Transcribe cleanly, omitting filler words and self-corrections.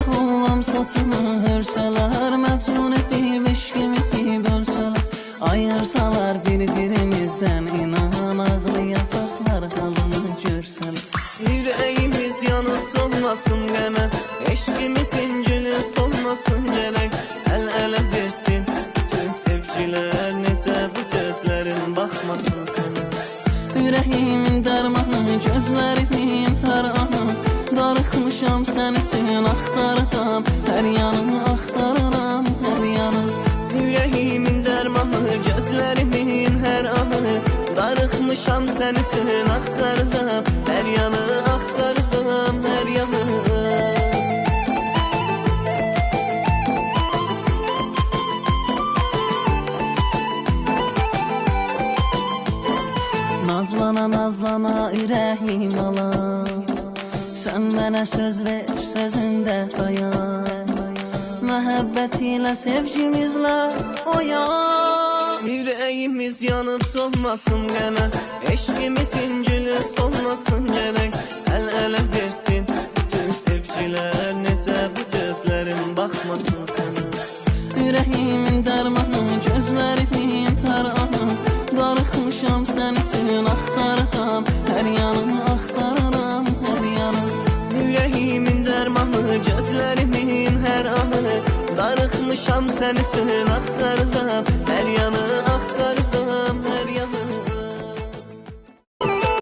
Kollam saçımı hörseler, məcnun edib eşkimizi bölseler, ayırsalar bir-birimizdən, inan ağlayacaqlar halını görseler. Yüreğimiz yanıp dolmasın gene, eşkimizin gülü solmasın gerek. El ele versin bütün sevgiler, necə bu gözlerin bakmasın sana. Yüreğimin dərmanı, gözlərimin hər anı, darıxmışam sən üçün axtarıram, hər yanı axtarıram, hər yanı. Yüreğimin dermanı, gözlerimin her anı, darıxmışam sen için axtarıram, her yanı axtarıram, her yanı. Nazlana nazlana ürəyim alan, sən mənə söz ver, sözündə dayan, məhəbbət ilə sevgimizlə oyan. Yüreğimiz yanıp dolmasın gene, eşkimizin gülü solmasın gerek. El ele versin bütün sevgiler, necə bu gözlerin bakmasın sana. Yüreğimin dərmanı, gözlərimin hər anı, darıxmışam sən üçün axtarıram, hər yanı axtarıram, hər yanı. Yüreğimin dermanı, gözlerimin her anı, darıxmışam sen için axtarıram,